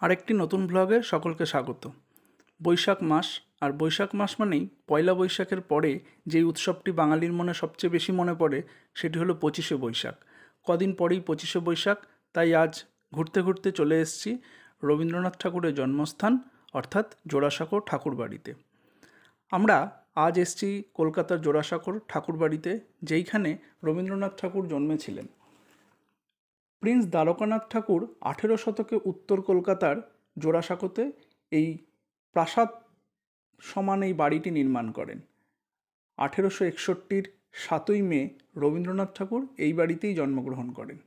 আরেকটি নতুন ব্লগে সকলকে স্বাগত। বৈশাখ মাস, আর বৈশাখ মাস মানেই পয়লা বৈশাখের পরে যেই উৎসবটি বাঙালির মনে সবচেয়ে বেশি মনে পড়ে সেটি হলো 25শে বৈশাখ। কদিন পরেই 25শে বৈশাখ, তাই আজ ঘুরতে ঘুরতে চলে এসেছি রবীন্দ্রনাথ ঠাকুরের জন্মস্থান অর্থাৎ জোড়াসাঁকোর ঠাকুরবাড়িতে। আমরা আজ এসেছি কলকাতার জোড়াসাঁকোর ঠাকুরবাড়িতে, যেইখানে রবীন্দ্রনাথ ঠাকুর জন্মেছিলেন। প্রিন্স দ্বারকানাথ ঠাকুর 18 শতকে উত্তর কলকাতার জোড়াসাঁকোতে এই প্রাসাদ সমান এই বাড়িটি নির্মাণ করেন। 1861-র 7ই মে রবীন্দ্রনাথ ঠাকুর এই বাড়িতেই জন্মগ্রহণ করেন।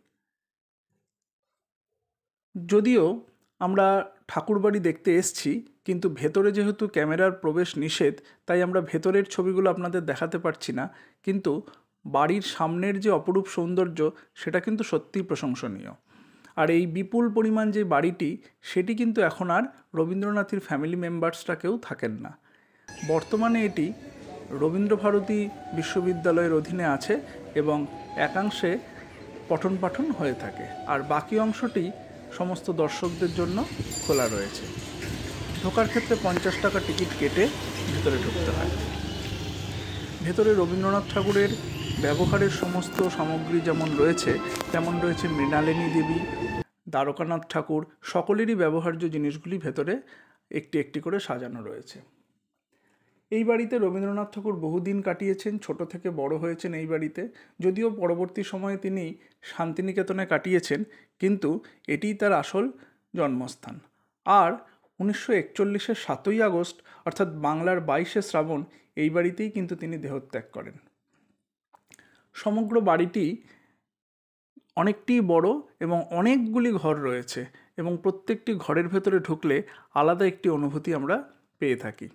যদিও আমরা ঠাকুরবাড়ি দেখতে এসেছি, কিন্তু ভেতরে যেহেতু ক্যামেরার প্রবেশ নিষেধ, তাই আমরা ভেতরের ছবিগুলো আপনাদের দেখাতে পারছি না। কিন্তু বাড়ির সামনের যে অপরূপ সৌন্দর্য, সেটা কিন্তু সত্যিই প্রশংসনীয়। আর এই বিপুল পরিমাণ যে বাড়িটি, সেটি কিন্তু এখন আর রবীন্দ্রনাথের ফ্যামিলি মেম্বার্সরা কেউ থাকেন না। বর্তমানে এটি রবীন্দ্রভারতী বিশ্ববিদ্যালয়ের অধীনে আছে এবং একাংশে পঠন পাঠন হয়ে থাকে, আর বাকি অংশটি সমস্ত দর্শকদের জন্য খোলা রয়েছে। ঢোকার ক্ষেত্রে 50 টাকা টিকিট কেটে ভেতরে ঢুকতে হয়। ভেতরে রবীন্দ্রনাথ ঠাকুরের ব্যবহারের সমস্ত সামগ্রী যেমন রয়েছে, তেমন রয়েছে মৃণালিনী দেবী, দ্বারকানাথ ঠাকুর, সকলেরই ব্যবহার্য জিনিসগুলি ভেতরে একটি একটি করে সাজানো রয়েছে। এই বাড়িতে রবীন্দ্রনাথ ঠাকুর বহুদিন কাটিয়েছেন, ছোট থেকে বড় হয়েছেন এই বাড়িতে। যদিও পরবর্তী সময়ে তিনি শান্তিনিকেতনে কাটিয়েছেন, কিন্তু এটিই তার আসল জন্মস্থান। আর 1941-এর 7ই আগস্ট অর্থাৎ বাংলার 22শে শ্রাবণ এই বাড়িতেই কিন্তু তিনি দেহত্যাগ করেন। সমগ্র বাড়িটি অনেকটিই বড় এবং অনেকগুলি ঘর রয়েছে, এবং প্রত্যেকটি ঘরের ভেতরে ঢুকলে আলাদা একটি অনুভূতি আমরা পেয়ে থাকি।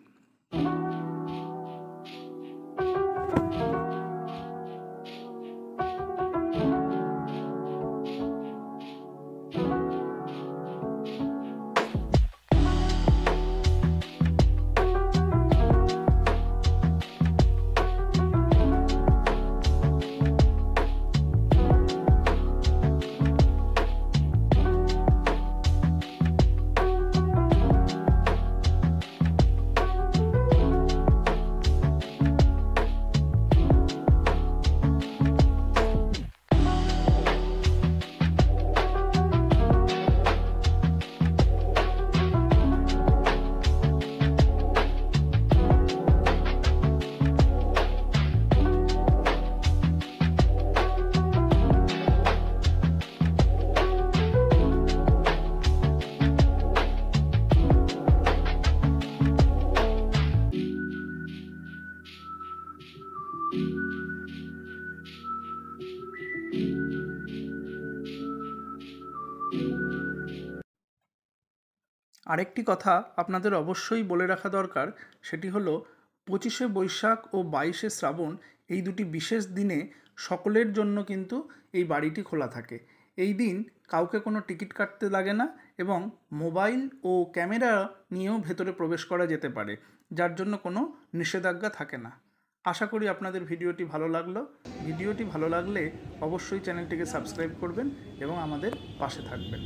আরেকটি কথা আপনাদের অবশ্যই বলে রাখা দরকার, সেটি হলো 25শে বৈশাখ ও 22শে শ্রাবণ এই দুটি বিশেষ দিনে সকলের জন্য কিন্তু এই বাড়িটি খোলা থাকে। এই দিন কাউকে কোনো টিকিট কাটতে লাগে না, এবং মোবাইল ও ক্যামেরা নিয়েও ভেতরে প্রবেশ করা যেতে পারে, যার জন্য কোনো নিষেধাজ্ঞা থাকে না। আশা করি আপনাদের ভিডিওটি ভালো লাগলো। ভিডিওটি ভালো লাগলে অবশ্যই চ্যানেলটিকে সাবস্ক্রাইব করবেন এবং আমাদের পাশে থাকবেন।